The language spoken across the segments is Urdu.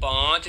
5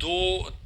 2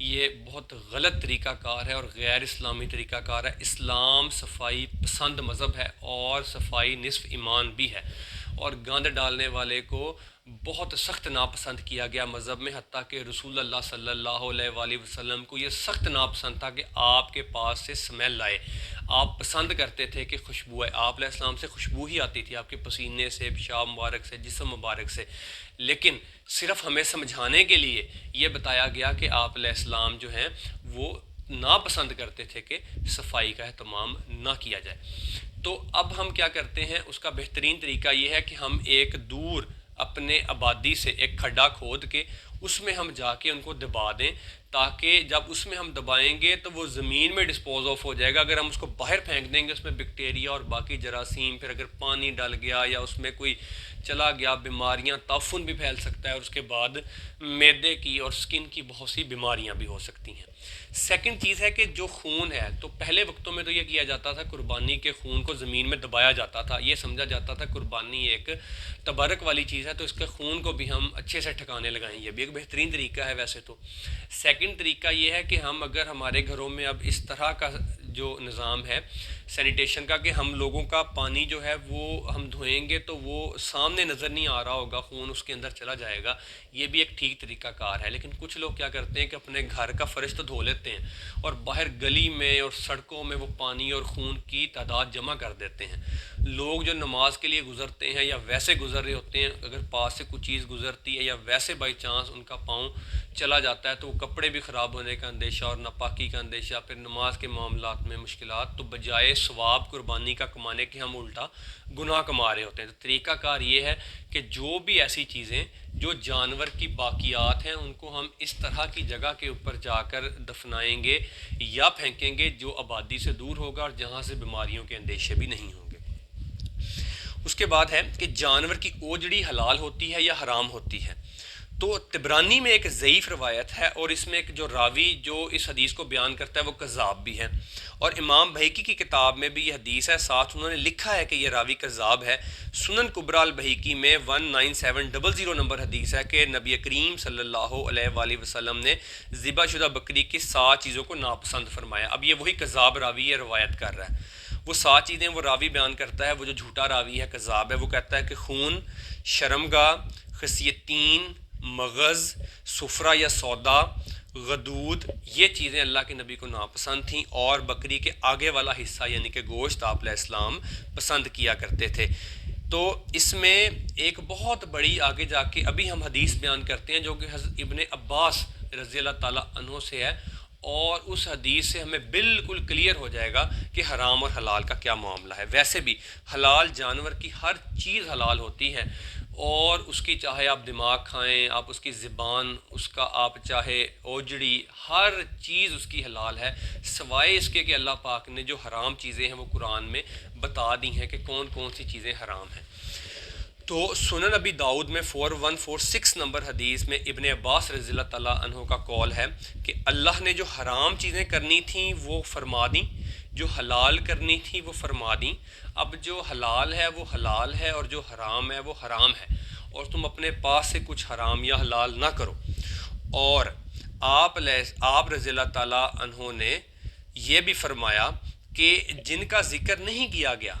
یہ بہت غلط طریقہ کار ہے اور غیر اسلامی طریقہ کار ہے۔ اسلام صفائی پسند مذہب ہے اور صفائی نصف ایمان بھی ہے، اور گند ڈالنے والے کو بہت سخت ناپسند کیا گیا مذہب میں، حتیٰ کہ رسول اللہ صلی اللہ علیہ وآلہ وسلم کو یہ سخت ناپسند تھا کہ آپ کے پاس سے سمیل آئے۔ آپ پسند کرتے تھے کہ خوشبو ہے، آپ علیہ السلام سے خوشبو ہی آتی تھی، آپ کے پسینے سے، پیشاب مبارک سے، جسم مبارک سے، لیکن صرف ہمیں سمجھانے کے لیے یہ بتایا گیا کہ آپ علیہ السلام جو ہیں وہ ناپسند کرتے تھے کہ صفائی کا اہتمام نہ کیا جائے۔ تو اب ہم کیا کرتے ہیں، اس کا بہترین طریقہ یہ ہے کہ ہم ایک دور اپنے آبادی سے ایک کھڈا کھود کے اس میں ہم جا کے ان کو دبا دیں، تاکہ جب اس میں ہم دبائیں گے تو وہ زمین میں ڈسپوز آف ہو جائے گا۔ اگر ہم اس کو باہر پھینک دیں گے، اس میں بیکٹیریا اور باقی جراثیم، پھر اگر پانی ڈل گیا یا اس میں کوئی چلا گیا، بیماریاں، تعفن بھی پھیل سکتا ہے، اور اس کے بعد معدے کی اور سکن کی بہت سی بیماریاں بھی ہو سکتی ہیں۔ سیکنڈ چیز ہے کہ جو خون ہے، تو پہلے وقتوں میں تو یہ کیا جاتا تھا، قربانی کے خون کو زمین میں دبایا جاتا تھا، یہ سمجھا جاتا تھا قربانی ایک تبرک والی چیز ہے تو اس کے خون کو بھی ہم اچھے سے ٹھکانے لگائیں، یہ بھی ایک بہترین طریقہ ہے ویسے تو۔ سیکنڈ طریقہ یہ ہے کہ ہم اگر ہمارے گھروں میں اب اس طرح کا جو نظام ہے سینیٹیشن کا کہ ہم لوگوں کا پانی جو ہے وہ ہم دھوئیں گے تو وہ سامنے نظر نہیں آ رہا ہوگا، خون اس کے اندر چلا جائے گا، یہ بھی ایک ٹھیک طریقہ کار ہے۔ لیکن کچھ لوگ کیا کرتے ہیں کہ اپنے گھر کا فرش تو دھو لیتے ہیں اور باہر گلی میں اور سڑکوں میں وہ پانی اور خون کی تعداد جمع کر دیتے ہیں۔ لوگ جو نماز کے لیے گزرتے ہیں یا ویسے گزر رہے ہوتے ہیں، اگر پاس سے کوئی چیز گزرتی ہے یا ویسے بائی چانس ان کا پاؤں چلا جاتا ہے تو وہ کپڑے بھی خراب ہونے کا اندیشہ اور ناپاکی کا اندیشہ، پھر نماز کے معاملات میں مشکلات، تو بجائے ثواب قربانی کا کمانے کے ہم الٹا گناہ کما رہے ہوتے ہیں۔ تو طریقہ کار یہ ہے کہ جو بھی ایسی چیزیں جو جانور کی باقیات ہیں ان کو ہم اس طرح کی جگہ کے اوپر جا کر دفنائیں گے یا پھینکیں گے جو آبادی سے دور ہوگا اور جہاں سے بیماریوں کے اندیشے بھی نہیں ہوں گے۔ اس کے بعد ہے کہ جانور کی اوجڑی حلال ہوتی ہے یا حرام ہوتی ہے۔ تو طبرانی میں ایک ضعیف روایت ہے اور اس میں ایک جو راوی جو اس حدیث کو بیان کرتا ہے وہ کذاب بھی ہے، اور امام بہیقی کی کتاب میں بھی یہ حدیث ہے، ساتھ انہوں نے لکھا ہے کہ یہ راوی کذاب ہے۔ سنن کبریٰ البہیقی میں 19700 نمبر حدیث ہے کہ نبی کریم صلی اللہ علیہ وآلہ وسلم نے ذبح شدہ بکری کی 7 چیزوں کو ناپسند فرمایا۔ اب یہ وہی کذاب راوی یہ روایت کر رہا ہے، وہ 7 چیزیں وہ راوی بیان کرتا ہے، وہ جو جھوٹا راوی ہے، کذاب ہے، وہ کہتا ہے کہ خون، شرمگاہ، خصیتین، مغز، سفرہ یا سودا، غدود، یہ چیزیں اللہ کے نبی کو ناپسند تھیں، اور بکری کے آگے والا حصہ یعنی کہ گوشت آپ علیہ السلام پسند کیا کرتے تھے۔ تو اس میں ایک بہت بڑی آگے جا کے ابھی ہم حدیث بیان کرتے ہیں جو کہ حضرت ابن عباس رضی اللہ تعالیٰ عنہ سے ہے، اور اس حدیث سے ہمیں بالکل کلیئر ہو جائے گا کہ حرام اور حلال کا کیا معاملہ ہے۔ ویسے بھی حلال جانور کی ہر چیز حلال ہوتی ہے، اور اس کی چاہے آپ دماغ کھائیں، آپ اس کی زبان، اس کا آپ چاہے اوجڑی، ہر چیز اس کی حلال ہے، سوائے اس کے کہ اللہ پاک نے جو حرام چیزیں ہیں وہ قرآن میں بتا دی ہیں کہ کون کون سی چیزیں حرام ہیں۔ تو سنن ابی داؤد میں 4146 نمبر حدیث میں ابن عباس رضی اللہ تعالیٰ عنہ کا قول ہے کہ اللہ نے جو حرام چیزیں کرنی تھیں وہ فرما دیں، جو حلال کرنی تھی وہ فرما دیں۔ اب جو حلال ہے وہ حلال ہے اور جو حرام ہے وہ حرام ہے، اور تم اپنے پاس سے کچھ حرام یا حلال نہ کرو۔ اور آپ رضی اللہ تعالیٰ عنہ نے یہ بھی فرمایا کہ جن کا ذکر نہیں کیا گیا،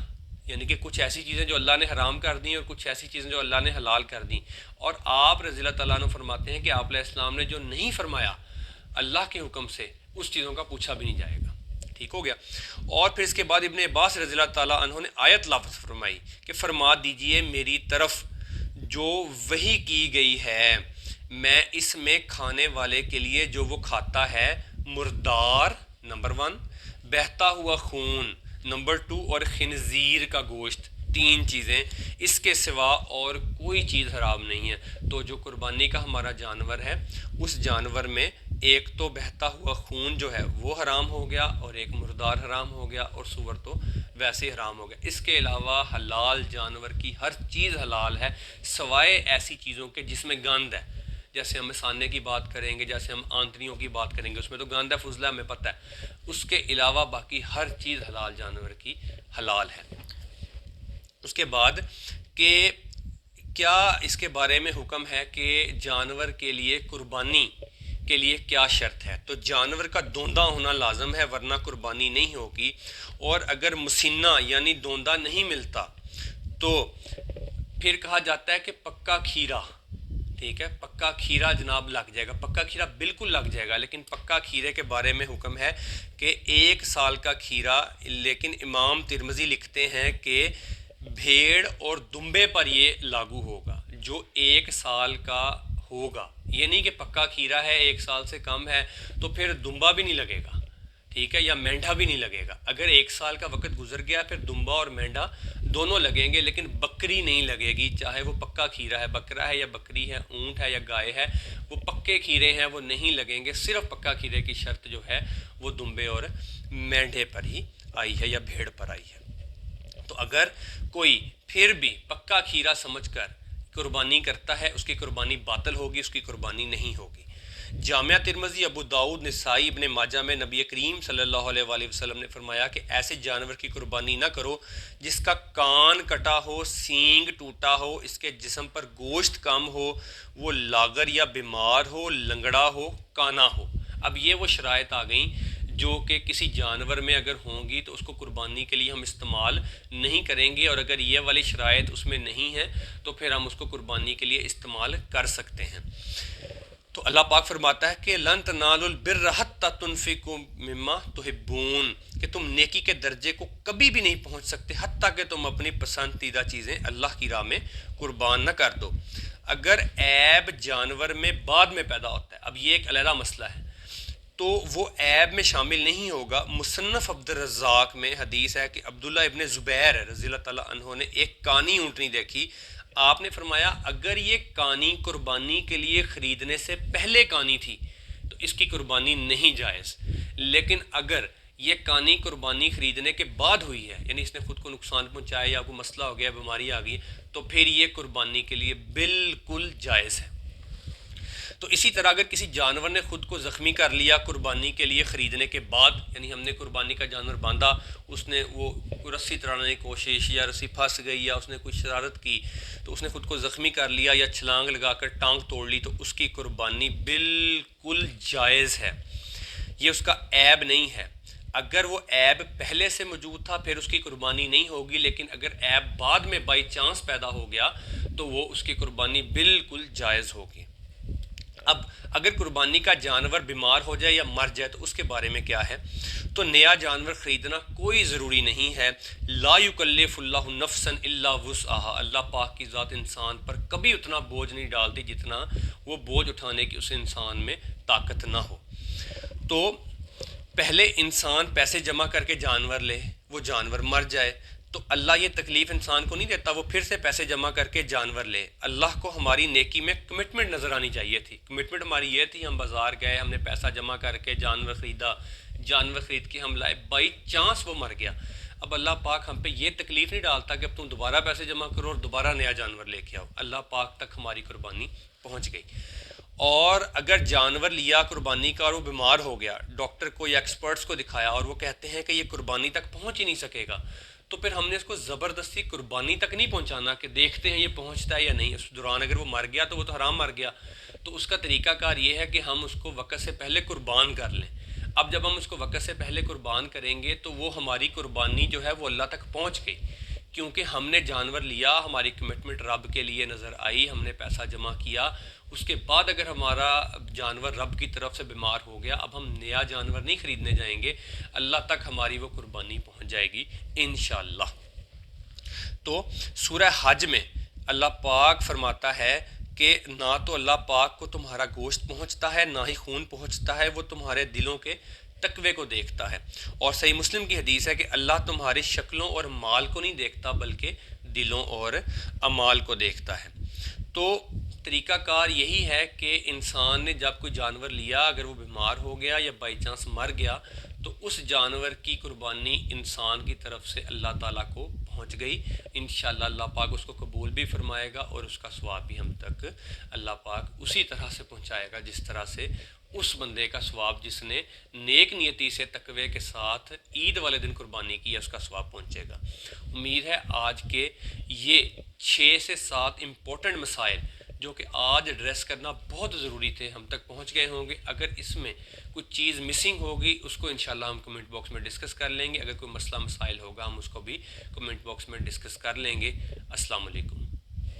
یعنی کہ کچھ ایسی چیزیں جو اللہ نے حرام کر دیں اور کچھ ایسی چیزیں جو اللہ نے حلال کر دیں، اور آپ رضی اللہ تعالیٰ عنہ فرماتے ہیں کہ آپ علیہ السلام نے جو نہیں فرمایا اللہ کے حکم سے اس چیزوں کا پوچھا بھی نہیں جائے گا۔ ٹھیک ہو گیا۔ اور پھر اس کے بعد ابن عباس رضی اللہ تعالیٰ عنہ نے آیت لفظ فرمائی کہ فرما دیجئے میری طرف جو وحی کی گئی ہے، میں اس میں کھانے والے کے لیے جو وہ کھاتا ہے مردار نمبر 1، بہتا ہوا خون نمبر 2، اور خنزیر کا گوشت، 3 چیزیں، اس کے سوا اور کوئی چیز حرام نہیں ہے۔ تو جو قربانی کا ہمارا جانور ہے اس جانور میں ایک تو بہتا ہوا خون جو ہے وہ حرام ہو گیا، اور ایک مردار حرام ہو گیا، اور سور تو ویسے حرام ہو گیا۔ اس کے علاوہ حلال جانور کی ہر چیز حلال ہے، سوائے ایسی چیزوں کے جس میں گند ہے، جیسے ہم مثانے کی بات کریں گے، جیسے ہم آنتریوں کی بات کریں گے، اس میں تو گند ہے، فضلہ ہمیں پتہ ہے۔ اس کے علاوہ باقی ہر چیز حلال جانور کی حلال ہے۔ اس کے بعد کہ کیا اس کے بارے میں حکم ہے کہ جانور کے لیے قربانی کے لیے کیا شرط ہے؟ تو جانور کا دوندہ ہونا لازم ہے ورنہ قربانی نہیں ہوگی، اور اگر مسنہ یعنی دوندہ نہیں ملتا تو پھر کہا جاتا ہے کہ پکا کھیرا، ٹھیک ہے، پکا کھیرا جناب لگ جائے گا، پکا کھیرا بالکل لگ جائے گا، لیکن پکا کھیرے کے بارے میں حکم ہے کہ 1 سال کا کھیرا، لیکن امام ترمذی لکھتے ہیں کہ بھیڑ اور دمبے پر یہ لاگو ہوگا جو 1 سال کا ہوگا، یہ نہیں کہ پکا کھیرا ہے 1 سال سے کم ہے تو پھر دمبا بھی نہیں لگے گا، ٹھیک ہے، یا مینڈا بھی نہیں لگے گا۔ اگر 1 سال کا وقت گزر گیا پھر دمبا اور مینڈا دونوں لگیں گے، لیکن بکری نہیں لگے گی، چاہے وہ پکا کھیرا ہے، بکرا ہے یا بکری ہے، اونٹ ہے یا گائے ہے، وہ پکے کھیرے ہیں وہ نہیں لگیں گے۔ صرف پکا کھیرے کی شرط جو ہے وہ دمبے اور مینڈے پر ہی آئی ہے یا بھیڑ پر آئی ہے۔ تو اگر کوئی پھر بھی پکا کھیرا سمجھ کر قربانی کرتا ہے، اس کی قربانی باطل ہوگی، اس کی قربانی نہیں ہوگی۔ جامعہ ترمذی، ابو داؤد، نسائی، ابن ماجہ میں نبی کریم صلی اللہ علیہ وآلہ وسلم نے فرمایا کہ ایسے جانور کی قربانی نہ کرو جس کا کان کٹا ہو، سینگ ٹوٹا ہو، اس کے جسم پر گوشت کم ہو، وہ لاغر یا بیمار ہو، لنگڑا ہو، کانا ہو۔ اب یہ وہ شرائط آ گئیں جو کہ کسی جانور میں اگر ہوں گی تو اس کو قربانی کے لیے ہم استعمال نہیں کریں گے، اور اگر یہ والی شرائط اس میں نہیں ہے تو پھر ہم اس کو قربانی کے لیے استعمال کر سکتے ہیں۔ تو اللہ پاک فرماتا ہے کہ لن تنالوا البر حتی تنفقوا مما تحبون، کہ تم نیکی کے درجے کو کبھی بھی نہیں پہنچ سکتے حتیٰ کہ تم اپنی پسندیدہ چیزیں اللہ کی راہ میں قربان نہ کر دو۔ اگر عیب جانور میں بعد میں پیدا ہوتا ہے، اب یہ ایک علیحدہ مسئلہ ہے، تو وہ عیب میں شامل نہیں ہوگا۔ مصنف عبد الرزاق میں حدیث ہے کہ عبداللہ ابن زبیر رضی اللہ تعالیٰ عنہ نے ایک کانی اونٹنی دیکھی، آپ نے فرمایا اگر یہ کانی قربانی کے لیے خریدنے سے پہلے کانی تھی تو اس کی قربانی نہیں جائز، لیکن اگر یہ کانی قربانی خریدنے کے بعد ہوئی ہے، یعنی اس نے خود کو نقصان پہنچایا یا کوئی مسئلہ ہو گیا، بیماری آ گئی، تو پھر یہ قربانی کے لیے بالکل جائز ہے۔ تو اسی طرح اگر کسی جانور نے خود کو زخمی کر لیا قربانی کے لیے خریدنے کے بعد، یعنی ہم نے قربانی کا جانور باندھا، اس نے وہ رسی تڑانے کی کوشش یا رسی پھنس گئی یا اس نے کوئی شرارت کی تو اس نے خود کو زخمی کر لیا یا چھلانگ لگا کر ٹانگ توڑ لی، تو اس کی قربانی بالکل جائز ہے، یہ اس کا عیب نہیں ہے۔ اگر وہ عیب پہلے سے موجود تھا پھر اس کی قربانی نہیں ہوگی، لیکن اگر عیب بعد میں بائی چانس پیدا ہو گیا تو وہ اس کی قربانی بالکل جائز ہوگی۔ اب اگر قربانی کا جانور بیمار ہو جائے یا مر جائے تو اس کے بارے میں کیا ہے؟ تو نیا جانور خریدنا کوئی ضروری نہیں ہے۔ لا یکلف اللہ نفسا الا وسعها، اللہ پاک کی ذات انسان پر کبھی اتنا بوجھ نہیں ڈالتی جتنا وہ بوجھ اٹھانے کی اس انسان میں طاقت نہ ہو۔ تو پہلے انسان پیسے جمع کر کے جانور لے، وہ جانور مر جائے تو اللہ یہ تکلیف انسان کو نہیں دیتا، وہ پھر سے پیسے جمع کر کے جانور لے۔ اللہ کو ہماری نیکی میں کمٹمنٹ نظر آنی چاہیے تھی۔ کمٹمنٹ ہماری یہ تھی، ہم بازار گئے، ہم نے پیسہ جمع کر کے جانور خریدا، جانور خرید کے ہم لائے، بائی چانس وہ مر گیا، اب اللہ پاک ہم پہ یہ تکلیف نہیں ڈالتا کہ اب تم دوبارہ پیسے جمع کرو اور دوبارہ نیا جانور لے کے آؤ، اللہ پاک تک ہماری قربانی پہنچ گئی۔ اور اگر جانور لیا قربانی کا اور وہ بیمار ہو گیا، ڈاکٹر کو یا ایکسپرٹس کو دکھایا اور وہ کہتے ہیں کہ یہ قربانی تک پہنچ ہی نہیں سکے گا، تو پھر ہم نے اس کو زبردستی قربانی تک نہیں پہنچانا کہ دیکھتے ہیں یہ پہنچتا ہے یا نہیں۔ اس دوران اگر وہ مر گیا تو وہ تو حرام مر گیا، تو اس کا طریقہ کار یہ ہے کہ ہم اس کو وقت سے پہلے قربان کر لیں۔ اب جب ہم اس کو وقت سے پہلے قربان کریں گے تو وہ ہماری قربانی جو ہے وہ اللہ تک پہنچ گئی، کیونکہ ہم نے جانور لیا، ہماری کمٹمنٹ رب کے لیے نظر آئی، ہم نے پیسہ جمع کیا، اس کے بعد اگر ہمارا جانور رب کی طرف سے بیمار ہو گیا، اب ہم نیا جانور نہیں خریدنے جائیں گے، اللہ تک ہماری وہ قربانی پہنچ جائے گی انشاءاللہ۔ تو سورہ حج میں اللہ پاک فرماتا ہے کہ نہ تو اللہ پاک کو تمہارا گوشت پہنچتا ہے نہ ہی خون پہنچتا ہے، وہ تمہارے دلوں کے تقوی کو دیکھتا ہے۔ اور صحیح مسلم کی حدیث ہے کہ اللہ تمہاری شکلوں اور مال کو نہیں دیکھتا بلکہ دلوں اور اعمال کو دیکھتا ہے۔ تو طریقہ کار یہی ہے کہ انسان نے جب کوئی جانور لیا، اگر وہ بیمار ہو گیا یا بائی چانس مر گیا تو اس جانور کی قربانی انسان کی طرف سے اللہ تعالیٰ کو پہنچ گئی، انشاءاللہ اللہ پاک اس کو قبول بھی فرمائے گا اور اس کا ثواب بھی ہم تک اللہ پاک اسی طرح سے پہنچائے گا جس طرح سے اس بندے کا ثواب جس نے نیک نیتی سے تقوی کے ساتھ عید والے دن قربانی کی ہے، اس کا ثواب پہنچے گا۔ امید ہے آج کے یہ 6 سے 7 امپورٹنٹ مسائل جو کہ آج ایڈریس کرنا بہت ضروری تھے، ہم تک پہنچ گئے ہوں گے۔ اگر اس میں کچھ چیز مسنگ ہوگی اس کو انشاءاللہ ہم کمنٹ باکس میں ڈسکس کر لیں گے، اگر کوئی مسئلہ مسائل ہوگا ہم اس کو بھی کمنٹ باکس میں ڈسکس کر لیں گے۔ السلام علیکم۔